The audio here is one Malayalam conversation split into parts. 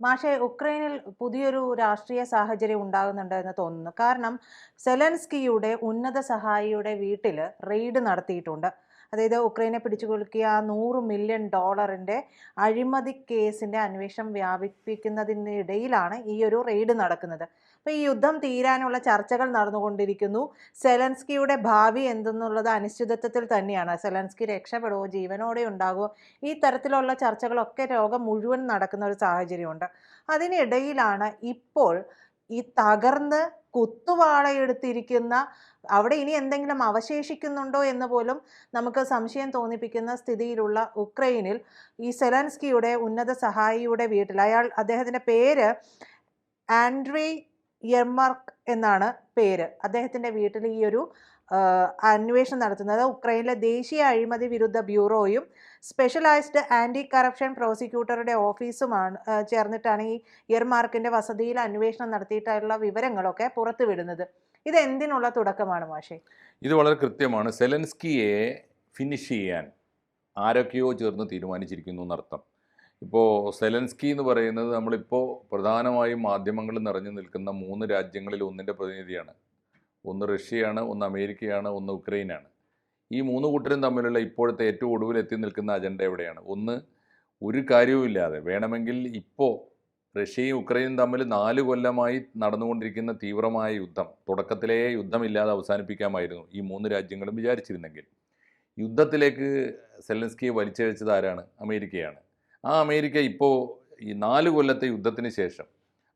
മാഷെ, ഉക്രൈനിൽ പുതിയൊരു രാഷ്ട്രീയ സാഹചര്യം ഉണ്ടാകുന്നുണ്ട് എന്ന് തോന്നുന്നു. കാരണം സെലൻസ്കിയുടെ ഉന്നത സഹായിയുടെ വീട്ടിൽ റെയ്ഡ് നടത്തിയിട്ടുണ്ട്. അതായത് ഉക്രൈനെ പിടിച്ചുകുലുക്കിയ ആ $100 മില്യൺ അഴിമതി കേസിന്റെ അന്വേഷണം വ്യാപിപ്പിക്കുന്നതിനിടയിലാണ് ഈ ഒരു റെയ്ഡ് നടക്കുന്നത്. അപ്പോൾ ഈ യുദ്ധം തീരാനുള്ള ചർച്ചകൾ നടന്നുകൊണ്ടിരിക്കുന്നു. സെലൻസ്കിയുടെ ഭാവി എന്തെന്നുള്ളത് അനിശ്ചിതത്വത്തിൽ തന്നെയാണ്. സെലൻസ്കി രക്ഷപ്പെടുമോ, ജീവനോടെ ഉണ്ടാകുമോ, ഈ തരത്തിലുള്ള ചർച്ചകളൊക്കെ ലോകം മുഴുവൻ നടക്കുന്ന ഒരു സാഹചര്യമുണ്ട്. അതിനിടയിലാണ് ഇപ്പോൾ ഈ തകർന്ന് കുത്തുവാളയെടുത്തിരിക്കുന്ന, അവിടെ ഇനി എന്തെങ്കിലും അവശേഷിക്കുന്നുണ്ടോ എന്ന് പോലും നമുക്ക് സംശയം തോന്നിപ്പിക്കുന്ന സ്ഥിതിയിലുള്ള ഉക്രൈനിൽ ഈ സെലൻസ്കിയുടെ ഉന്നത സഹായിയുടെ വീട്ടിൽ, അദ്ദേഹത്തിൻ്റെ പേര് ആൻഡ്രി യെർമാർക്ക് എന്നാണ് പേര്. അദ്ദേഹത്തിൻ്റെ വീട്ടിൽ ഈ ഒരു അന്വേഷണം നടത്തുന്നത് ഉക്രൈനിലെ ദേശീയ അഴിമതി വിരുദ്ധ ബ്യൂറോയും സ്പെഷ്യലൈസ്ഡ് ആൻറ്റി കറപ്ഷൻ പ്രോസിക്യൂട്ടറുടെ ഓഫീസുമാണ് ചേർന്നിട്ടാണ് ഈ യെർമാർക്കിൻ്റെ വസതിയിൽ അന്വേഷണം നടത്തിയിട്ടുള്ള വിവരങ്ങളൊക്കെ പുറത്തുവിടുന്നത്. ഇത് എന്തിനുള്ള തുടക്കമാണ് മാഷേ? ഇത് വളരെ കൃത്യമാണ്. സെലൻസ്കിയെ ഫിനിഷ് ചെയ്യാൻ ആരൊക്കെയോ ചേർന്ന് തീരുമാനിച്ചിരിക്കുന്നു എന്നർത്ഥം. ഇപ്പോൾ സെലൻസ്കി എന്ന് പറയുന്നത് നമ്മളിപ്പോൾ പ്രധാനമായും മാധ്യമങ്ങളിൽ നിറഞ്ഞു നിൽക്കുന്ന 3 രാജ്യങ്ങളിൽ ഒന്നിൻ്റെ പ്രതിനിധിയാണ്. ഒന്ന് റഷ്യയാണ്, ഒന്ന് അമേരിക്കയാണ്, ഒന്ന് ഉക്രൈനാണ്. ഈ 3 കൂട്ടരും തമ്മിലുള്ള ഇപ്പോഴത്തെ ഏറ്റവും ഒടുവിൽ എത്തി നിൽക്കുന്ന അജണ്ട എവിടെയാണ്? ഒന്ന്, ഒരു കാര്യവുമില്ലാതെ വേണമെങ്കിൽ ഇപ്പോൾ റഷ്യയും ഉക്രൈനും തമ്മിൽ 4 കൊല്ലമായി നടന്നുകൊണ്ടിരിക്കുന്ന തീവ്രമായ യുദ്ധം തുടക്കത്തിലേ യുദ്ധമില്ലാതെ അവസാനിപ്പിക്കാമായിരുന്നു ഈ 3 രാജ്യങ്ങളും വിചാരിച്ചിരുന്നെങ്കിൽ. യുദ്ധത്തിലേക്ക് സെലൻസ്കിയെ വലിച്ചിഴച്ചത് ആരാണ്? അമേരിക്കയാണ്. ആ അമേരിക്ക ഇപ്പോൾ ഈ 4 കൊല്ലത്തെ യുദ്ധത്തിന് ശേഷം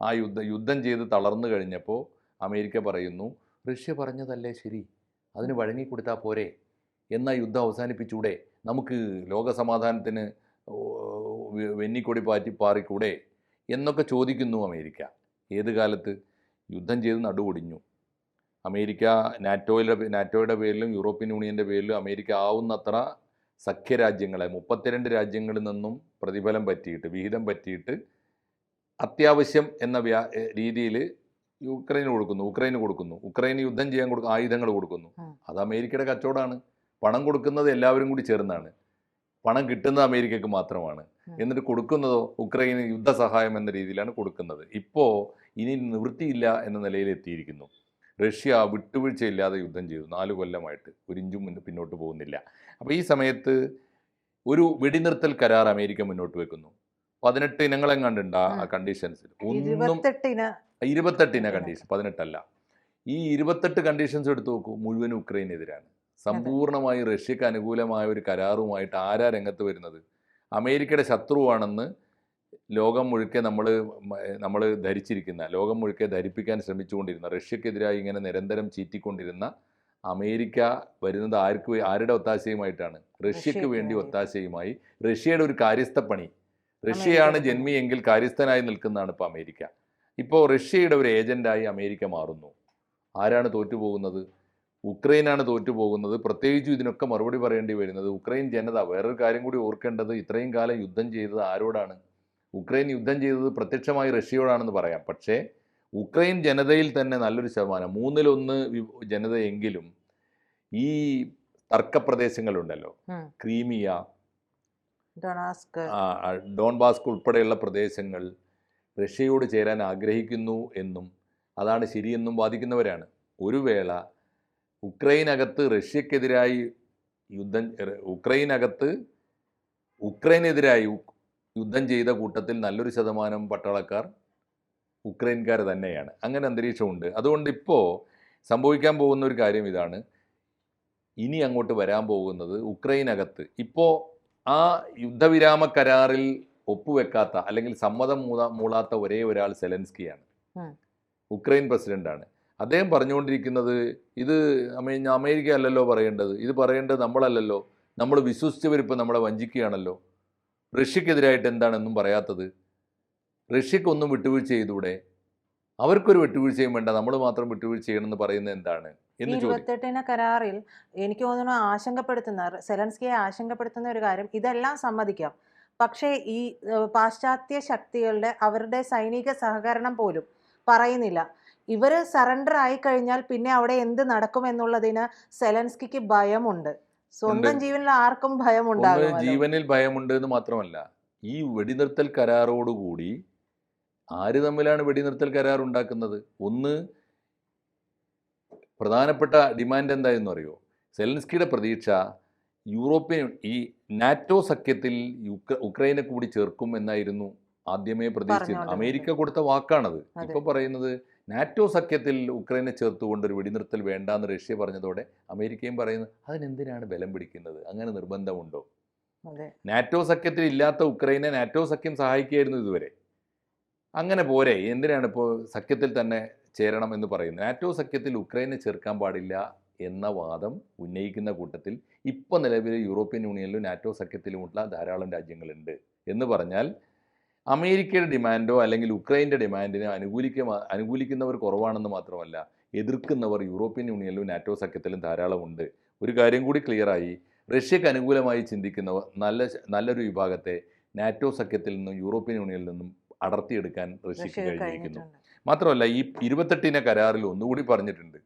ആ യുദ്ധം ചെയ്ത് തളർന്നു കഴിഞ്ഞപ്പോൾ അമേരിക്ക പറയുന്നു, റഷ്യ പറഞ്ഞതല്ലേ ശരി, അതിന് വഴങ്ങിക്കൊടുത്താൽ പോരെ, എന്നാൽ യുദ്ധം അവസാനിപ്പിച്ചൂടെ, നമുക്ക് ലോകസമാധാനത്തിന് വെന്നിക്കൊടി പാറിക്കൂടെ എന്നൊക്കെ ചോദിക്കുന്നു അമേരിക്ക. ഏത് കാലത്ത്? യുദ്ധം ചെയ്ത് നടുവൊടിഞ്ഞു. അമേരിക്ക നാറ്റോയുടെ പേരിലും യൂറോപ്യൻ യൂണിയൻ്റെ പേരിലും അമേരിക്ക ആവുന്നത്ര സഖ്യരാജ്യങ്ങളെ 32 രാജ്യങ്ങളിൽ നിന്നും പ്രതിഫലം പറ്റിയിട്ട്, വിഹിതം പറ്റിയിട്ട് അത്യാവശ്യം എന്ന രീതിയിൽ ഉക്രൈന് കൊടുക്കുന്നു. ഉക്രൈന് യുദ്ധം ചെയ്യാൻ ആയുധങ്ങൾ കൊടുക്കുന്നു. അത് അമേരിക്കയുടെ കച്ചവടമാണ്. പണം കൊടുക്കുന്നത് എല്ലാവരും കൂടി ചേർന്നാണ്. പണം കിട്ടുന്നത് അമേരിക്കക്ക് മാത്രമാണ്. എന്നിട്ട് കൊടുക്കുന്നതോ ഉക്രൈന് യുദ്ധസഹായം എന്ന രീതിയിലാണ് കൊടുക്കുന്നത്. ഇപ്പോൾ ഇനി നിവൃത്തിയില്ല എന്ന നിലയിൽ എത്തിയിരിക്കുന്നു. റഷ്യ വിട്ടുവീഴ്ചയില്ലാതെ യുദ്ധം ചെയ്തു 4 കൊല്ലമായിട്ട്, ഒരു ഇഞ്ചും പിന്നോട്ട് പോകുന്നില്ല. അപ്പോൾ ഈ സമയത്ത് ഒരു വെടിനിർത്തൽ കരാർ അമേരിക്ക മുന്നോട്ട് വെക്കുന്നു. 18 ഇനങ്ങളെങ്ങാണ്ടുണ്ട് ആ കണ്ടീഷൻസിൽ. 28 കണ്ടീഷൻ, 18 അല്ല. ഈ 28 കണ്ടീഷൻസ് എടുത്തു നോക്കൂ, മുഴുവൻ ഉക്രൈനെതിരാണ്. സമ്പൂർണ്ണമായി റഷ്യക്ക് അനുകൂലമായ ഒരു കരാറുമായിട്ട് ആരാ രംഗത്ത് വരുന്നത്? അമേരിക്കയുടെ ശത്രുവാണെന്ന് ലോകം മുഴുക്കെ നമ്മൾ ധരിച്ചിരിക്കുന്ന, ലോകം മുഴുക്കെ ധരിപ്പിക്കാൻ ശ്രമിച്ചുകൊണ്ടിരുന്ന, റഷ്യക്കെതിരായി ഇങ്ങനെ നിരന്തരം ചീറ്റിക്കൊണ്ടിരുന്ന അമേരിക്ക വരുന്നത് ആരുടെ ഒത്താശയുമായിട്ടാണ്? റഷ്യക്ക് വേണ്ടി ഒത്താശയുമായി. റഷ്യയുടെ ഒരു കാര്യസ്ഥപ്പണി, റഷ്യയാണ് ജന്മിയെങ്കിൽ കാര്യസ്ഥനായി നിൽക്കുന്നതാണ് ഇപ്പോൾ അമേരിക്ക. ഇപ്പോൾ റഷ്യയുടെ ഒരു ഏജൻ്റായി അമേരിക്ക മാറുന്നു. ആരാണ് തോറ്റുപോകുന്നത്? ഉക്രൈനാണ് തോറ്റുപോകുന്നത്. പ്രത്യേകിച്ചും ഇതിനൊക്കെ മറുപടി പറയേണ്ടി വരുന്നത് ഉക്രൈൻ ജനത. വേറൊരു കാര്യം കൂടി ഓർക്കേണ്ടത്, ഇത്രയും കാലം യുദ്ധം ചെയ്തത് ആരോടാണ്? ഉക്രൈൻ യുദ്ധം ചെയ്തത് പ്രത്യക്ഷമായി റഷ്യയോടാണെന്ന് പറയാം. പക്ഷേ ഉക്രൈൻ ജനതയിൽ തന്നെ നല്ലൊരു ശതമാനം, 1/3 ജനതയെങ്കിലും ഈ തർക്കപ്രദേശങ്ങളുണ്ടല്ലോ, ക്രീമിയ, ഡോൺബാസ്ക് ഉൾപ്പെടെയുള്ള പ്രദേശങ്ങൾ റഷ്യയോട് ചേരാൻ ആഗ്രഹിക്കുന്നു എന്നും അതാണ് ശരിയെന്നും വാദിക്കുന്നവരാണ്. ഒരു വേള ഉക്രൈനകത്ത് റഷ്യക്കെതിരായി ഉക്രൈനെതിരായി യുദ്ധം ചെയ്ത കൂട്ടത്തിൽ നല്ലൊരു ശതമാനം പട്ടാളക്കാർ ഉക്രൈൻകാർ തന്നെയാണ്. അങ്ങനെ അന്തരീക്ഷമുണ്ട്. അതുകൊണ്ട് ഇപ്പോൾ സംഭവിക്കാൻ പോകുന്ന ഒരു കാര്യം ഇതാണ്. ഇനി അങ്ങോട്ട് വരാൻ പോകുന്നത് ഉക്രൈനകത്ത് ഇപ്പോൾ ആ യുദ്ധവിരാമ കരാറിൽ ഒപ്പുവെക്കാത്ത അല്ലെങ്കിൽ സമ്മതം മൂളാത്ത ഒരേ ഒരാൾ സെലൻസ്കിയാണ്, ഉക്രൈൻ പ്രസിഡന്റാണ്. അദ്ദേഹം പറഞ്ഞുകൊണ്ടിരിക്കുന്നത്, ഇത് അമേരിക്ക അല്ലല്ലോ പറയേണ്ടത്, ഇത് പറയേണ്ടത് നമ്മളല്ലല്ലോ, നമ്മൾ വിശ്വസിച്ചവരിപ്പോൾ നമ്മളെ വഞ്ചിക്കുകയാണല്ലോ, റഷ്യക്കെതിരായിട്ട് എന്താണെന്നും പറയാത്തത്, റഷ്യക്കൊന്നും വിട്ടുവീഴ്ച ചെയ്തൂടെ, അവർക്കൊരു വിട്ടുവീഴ്ചയും വേണ്ട, നമ്മൾ മാത്രം വിട്ടുവീഴ്ച ചെയ്യണമെന്ന് പറയുന്നത് എന്താണ് എന്ന് ചോദിക്കും. 28 കരാറിൽ എനിക്ക് തോന്നുന്നു സെലൻസ്കിയെ ആശങ്കപ്പെടുത്തുന്ന ഒരു കാര്യം, ഇതെല്ലാം സമ്മതിക്കാം, പക്ഷേ ഈ പാശ്ചാത്യ ശക്തികളുടെ അവരുടെ സൈനിക സഹകരണം പോലും പറയുന്നില്ല. ഇവർ സറണ്ടർ ആയി കഴിഞ്ഞാൽ പിന്നെ അവിടെ എന്ത് നടക്കുമെന്നുള്ളതിന് സെലൻസ്കിക്ക് ഭയമുണ്ട്. സ്വന്തം ജീവനിൽ ആർക്കും ഭയമുണ്ടാകും. ജീവനിൽ ഭയമുണ്ട് എന്ന് മാത്രമല്ല, ഈ വെടിനിർത്തൽ കരാറോടുകൂടി ആര് തമ്മിലാണ് വെടിനിർത്തൽ കരാർ ഉണ്ടാക്കുന്നത്? ഒന്ന്, പ്രധാനപ്പെട്ട ഡിമാൻഡ് എന്തായെന്ന് അറിയോ? സെലൻസ്കിയുടെ പ്രതീക്ഷ യൂറോപ്യൻ ഈ നാറ്റോ സഖ്യത്തിൽ ഉക്രൈനെ കൂടി ചേർക്കും എന്നായിരുന്നു ആദ്യമേ പ്രതീക്ഷിച്ചിരുന്നത്. പറഞ്ഞുകൊണ്ടിരുന്നത്. അമേരിക്ക കൊടുത്ത വാക്കാണത്. അതെ. ഇപ്പോൾ പറയുന്നത് നാറ്റോ സഖ്യത്തിൽ ഉക്രൈനെ ചേർത്തുകൊണ്ട് ഒരു വെടിനിർത്തൽ വേണ്ടാന്ന് റഷ്യ പറഞ്ഞതോടെ അമേരിക്കയും പറയുന്നത് അതിനെന്തിനാണ് ബലം പിടിക്കുന്നത്? അങ്ങനെ നിർബന്ധമുണ്ടോ? അതെ. നാറ്റോ സഖ്യത്തിൽ ഇല്ലാത്ത ഉക്രൈനെ നാറ്റോ സഖ്യം സഹായിക്കുകയായിരുന്നു ഇതുവരെ. അങ്ങനെ പോരെ, എന്തിനാണ് ഇപ്പോൾ സഖ്യത്തിൽ തന്നെ ചേരണം എന്ന് പറയുന്നത്? നാറ്റോ സഖ്യത്തിൽ ഉക്രൈനെ ചേർക്കാൻ പാടില്ല എന്ന വാദം ഉന്നയിക്കുന്ന കൂട്ടത്തിൽ ഇപ്പോൾ നിലവിൽ യൂറോപ്യൻ യൂണിയനിലും നാറ്റോ സഖ്യത്തിലുമുള്ള ധാരാളം രാജ്യങ്ങളുണ്ട്. എന്ന് പറഞ്ഞാൽ അമേരിക്കയുടെ ഡിമാൻഡോ അല്ലെങ്കിൽ ഉക്രൈൻ്റെ ഡിമാൻഡിനെ അനുകൂലിക്കുന്നവർ കുറവാണെന്ന് മാത്രമല്ല, എതിർക്കുന്നവർ യൂറോപ്യൻ യൂണിയനിലും നാറ്റോ സഖ്യത്തിലും ധാരാളമുണ്ട്. ഒരു കാര്യം കൂടി ക്ലിയറായി, റഷ്യക്ക് അനുകൂലമായി ചിന്തിക്കുന്നവർ നല്ലൊരു വിഭാഗത്തെ നാറ്റോ സഖ്യത്തിൽ നിന്നും യൂറോപ്യൻ യൂണിയനിൽ നിന്നും അടർത്തിയെടുക്കാൻ റഷ്യക്ക് കഴിഞ്ഞിരിക്കുന്നു. മാത്രമല്ല, ഈ 28 കരാറിൽ ഒന്നുകൂടി പറഞ്ഞിട്ടുണ്ട്,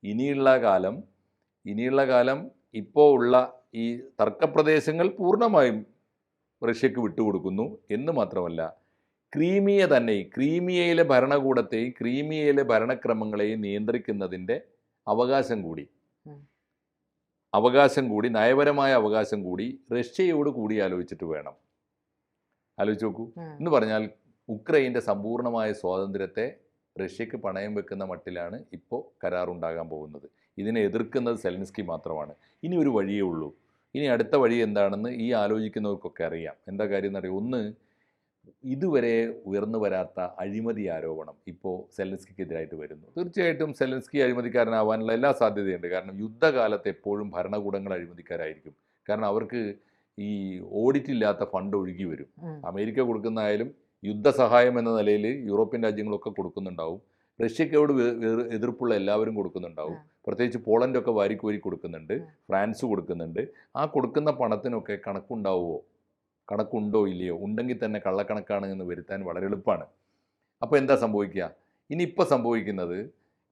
ഇനിയുള്ള കാലം ഇപ്പോൾ ഉള്ള ഈ തർക്കപ്രദേശങ്ങൾ പൂർണ്ണമായും റഷ്യക്ക് വിട്ടുകൊടുക്കുന്നു എന്ന് മാത്രമല്ല, ക്രീമിയയിലെ ഭരണകൂടത്തെയും ക്രീമിയയിലെ ഭരണക്രമങ്ങളെയും നിയന്ത്രിക്കുന്നതിൻ്റെ അവകാശം കൂടി നയപരമായ അവകാശം കൂടി റഷ്യയോട് കൂടി ആലോചിച്ചിട്ട് വേണം. ആലോചിച്ച് നോക്കൂ. എന്ന് പറഞ്ഞാൽ ഉക്രൈൻ്റെ സമ്പൂർണ്ണമായ സ്വാതന്ത്ര്യത്തെ റഷ്യക്ക് പണയം വെക്കുന്ന മട്ടിലാണ് ഇപ്പോൾ കരാറുണ്ടാകാൻ പോകുന്നത്. ഇതിനെ എതിർക്കുന്നത് സെലൻസ്കി മാത്രമാണ്. ഇനി ഒരു വഴിയേ ഉള്ളൂ. ഇനി അടുത്ത വഴി എന്താണെന്ന് ഈ ആലോചിക്കുന്നവർക്കൊക്കെ അറിയാം. എന്താ കാര്യം എന്നറിയാം? ഒന്ന്, ഇതുവരെ ഉയർന്നു വരാത്ത അഴിമതി ആരോപണം ഇപ്പോൾ സെലൻസ്കിക്കെതിരായിട്ട് വരുന്നു. തീർച്ചയായിട്ടും സെലൻസ്കി അഴിമതിക്കാരനാവാനുള്ള എല്ലാ സാധ്യതയുണ്ട്. കാരണം യുദ്ധകാലത്ത് എപ്പോഴും ഭരണകൂടങ്ങൾ അഴിമതിക്കാരായിരിക്കും. കാരണം അവർക്ക് ഈ ഓഡിറ്റ് ഇല്ലാത്ത ഫണ്ട് ഒഴുകി വരും. അമേരിക്ക കൊടുക്കുന്നതായാലും യുദ്ധസഹായം എന്ന നിലയിൽ യൂറോപ്യൻ രാജ്യങ്ങളൊക്കെ കൊടുക്കുന്നുണ്ടാവും. റഷ്യക്കോട് എതിർപ്പുള്ള എല്ലാവരും കൊടുക്കുന്നുണ്ടാവും. പ്രത്യേകിച്ച് പോളണ്ടൊക്കെ വാരിക്കോരി കൊടുക്കുന്നുണ്ട്, ഫ്രാൻസ് കൊടുക്കുന്നുണ്ട്. ആ കൊടുക്കുന്ന പണത്തിനൊക്കെ കണക്കുണ്ടോ ഇല്ലയോ? ഉണ്ടെങ്കിൽ തന്നെ കള്ളക്കണക്കാണ് എന്ന് വരുത്താൻ വളരെ എളുപ്പമാണ്. അപ്പോൾ എന്താ സംഭവിക്കുക? ഇനിയിപ്പോൾ സംഭവിക്കുന്നത്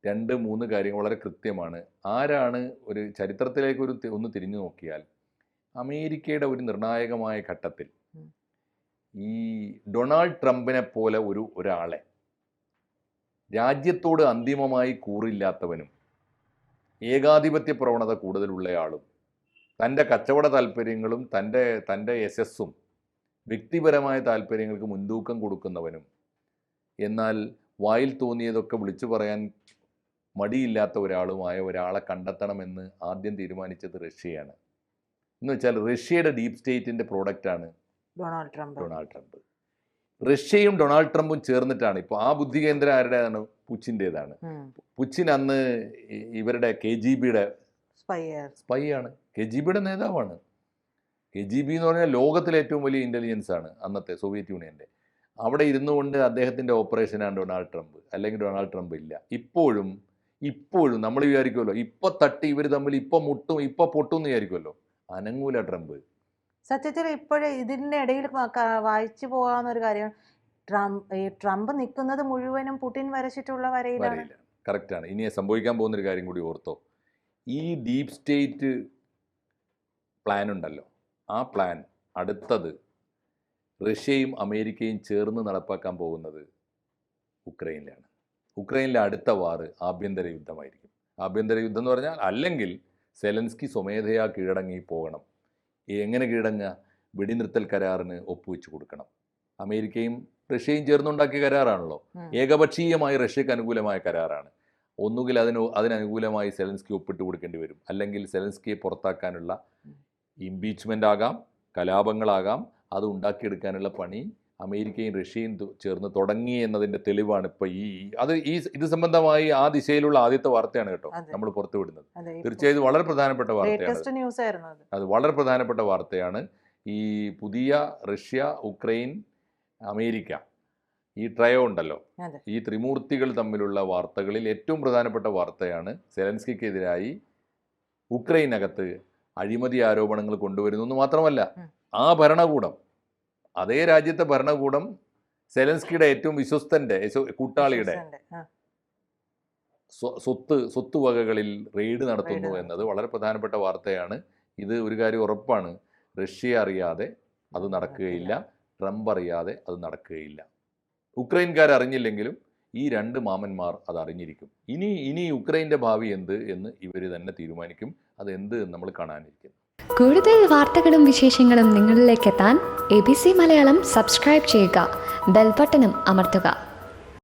2-3 കാര്യങ്ങൾ വളരെ കൃത്യമാണ്. ആരാണ് ഒരു ചരിത്രത്തിലേക്ക് ഒന്ന് തിരിഞ്ഞു നോക്കിയാൽ അമേരിക്കയുടെ ഒരു നിർണായകമായ ഘട്ടത്തിൽ ഈ ഡൊണാൾഡ് ട്രംപിനെ പോലെ ഒരാളെ, രാജ്യത്തോട് അന്തിമമായി കൂറില്ലാത്തവനും ഏകാധിപത്യ പ്രവണത കൂടുതലുള്ളയാളും തൻ്റെ കച്ചവട താല്പര്യങ്ങളും തൻ്റെ യശസ്സും വ്യക്തിപരമായ താല്പര്യങ്ങൾക്ക് മുൻതൂക്കം കൊടുക്കുന്നവനും എന്നാൽ വായിൽ തോന്നിയതൊക്കെ വിളിച്ചു പറയാൻ മടിയില്ലാത്ത ഒരാളെ കണ്ടെത്തണമെന്ന് ആദ്യം തീരുമാനിച്ചത് റഷ്യയാണ്. എന്ന് വെച്ചാൽ റഷ്യയുടെ ഡീപ് സ്റ്റേറ്റിൻ്റെ പ്രോഡക്റ്റാണ് ഡൊണാൾഡ് ട്രംപ്. റഷ്യയും ഡൊണാൾഡ് ട്രംപും ചേർന്നിട്ടാണ് ഇപ്പോൾ ആ ബുദ്ധി കേന്ദ്രം ആരുടേതാണ്? പുച്ചിൻ്റേതാണ്. പുച്ചിൻ അന്ന് ഇവരുടെ KGBയുടെ സ്പൈ ആണ്, KGBയുടെ നേതാവാണ്. KGB എന്ന് പറഞ്ഞാൽ ലോകത്തിലെ ഏറ്റവും വലിയ ഇൻ്റലിജൻസ് ആണ് അന്നത്തെ സോവിയറ്റ് യൂണിയൻ്റെ. അവിടെ ഇരുന്നു കൊണ്ട് അദ്ദേഹത്തിൻ്റെ ഓപ്പറേഷനാണ് ഡൊണാൾഡ് ട്രംപ്. അല്ലെങ്കിൽ ഡൊണാൾഡ് ട്രംപ് ഇല്ല. ഇപ്പോഴും നമ്മൾ വിചാരിക്കുമല്ലോ ഇപ്പോൾ തട്ടി ഇവർ തമ്മിൽ ഇപ്പോൾ മുട്ടും ഇപ്പോൾ പൊട്ടും എന്ന് വിചാരിക്കുമല്ലോ, അനങ്ങൂല ട്രംപ്. സത്യത്തിൽ ഇപ്പോഴേ ഇതിൻ്റെ ഇടയിൽ വായിച്ചു പോകാവുന്നൊരു കാര്യം, ട്രംപ് നിൽക്കുന്നത് മുഴുവനും പുടിൻ വരച്ചിട്ടുള്ള വരയിലാണ്. കറക്റ്റാണ്. ഇനി സംഭവിക്കാൻ പോകുന്നൊരു കാര്യം കൂടി ഓർത്തോ. ഈ ഡീപ് സ്റ്റേറ്റ് പ്ലാൻ ഉണ്ടല്ലോ, ആ പ്ലാൻ അടുത്തത് റഷ്യയും അമേരിക്കയും ചേർന്ന് നടപ്പാക്കാൻ പോകുന്നത് ഉക്രൈനിലാണ്. ഉക്രൈനിലെ അടുത്ത വാറ് ആഭ്യന്തര യുദ്ധമായിരിക്കും. ആഭ്യന്തര യുദ്ധം എന്ന് പറഞ്ഞാൽ അല്ലെങ്കിൽ സെലൻസ്കി സ്വമേധയാ കീഴടങ്ങി പോകണം. എങ്ങനെ കീഴടങ്ങുക? വെടിനിർത്തൽ കരാറിന് ഒപ്പുവെച്ച് കൊടുക്കണം. അമേരിക്കയും റഷ്യയും ചേർന്നുണ്ടാക്കിയ കരാറാണല്ലോ. ഏകപക്ഷീയമായി റഷ്യക്ക് അനുകൂലമായ കരാറാണ്. ഒന്നുകിൽ അതിനനുകൂലമായി സെലൻസ്കി ഒപ്പിട്ട് കൊടുക്കേണ്ടി വരും, അല്ലെങ്കിൽ സെലൻസ്കിയെ പുറത്താക്കാനുള്ള ഇംപീച്ച്മെൻ്റ് ആകാം, കലാപങ്ങളാകാം. അത് ഉണ്ടാക്കിയെടുക്കാനുള്ള പണി അമേരിക്കയും റഷ്യയും ചേർന്ന് തുടങ്ങി എന്നതിൻ്റെ തെളിവാണ് ഇപ്പോൾ ഇത് സംബന്ധമായി ആ ദിശയിലുള്ള ആദ്യത്തെ വാർത്തയാണ് കേട്ടോ നമ്മൾ പുറത്തുവിടുന്നത്. തീർച്ചയായും വളരെ പ്രധാനപ്പെട്ട വാർത്തയാണ്. അത് വളരെ പ്രധാനപ്പെട്ട വാർത്തയാണ്. ഈ പുതിയ റഷ്യ, ഉക്രൈൻ, അമേരിക്ക, ഈ ട്രയോ ഉണ്ടല്ലോ, ഈ ത്രിമൂർത്തികൾ തമ്മിലുള്ള വാർത്തകളിൽ ഏറ്റവും പ്രധാനപ്പെട്ട വാർത്തയാണ് സെലൻസ്കിക്കെതിരായി ഉക്രൈനകത്ത് അഴിമതി ആരോപണങ്ങൾ കൊണ്ടുവരുന്നു എന്ന് മാത്രമല്ല, ആ ഭരണകൂടം, അതേ രാജ്യത്തെ ഭരണകൂടം സെലൻസ്കിയുടെ ഏറ്റവും വിശ്വസ്തൻ്റെ കൂട്ടാളിയുടെ സ്വത്തുവകകളിൽ റെയ്ഡ് നടത്തുന്നു എന്നത് വളരെ പ്രധാനപ്പെട്ട വാർത്തയാണ്. ഇത് ഒരു കാര്യം ഉറപ്പാണ്, റഷ്യ അറിയാതെ അത് നടക്കുകയില്ല, ട്രംപ് അറിയാതെ അത് നടക്കുകയില്ല. ഉക്രൈൻകാർ അറിഞ്ഞില്ലെങ്കിലും ഈ 2 മാമന്മാർ അത് അറിഞ്ഞിരിക്കും. ഇനി യുക്രൈൻ്റെ ഭാവി എന്ത് എന്ന് ഇവർ തന്നെ തീരുമാനിക്കും. അതെന്ത് എന്ന് നമ്മൾ കാണാനിരിക്കും. കൂടുതൽ വാർത്തകളും വിശേഷങ്ങളും നിങ്ങളിലേക്ക് എത്താൻ ABC മലയാളം സബ്സ്ക്രൈബ് ചെയ്യുക, ബെൽ ബട്ടണും അമർത്തുക.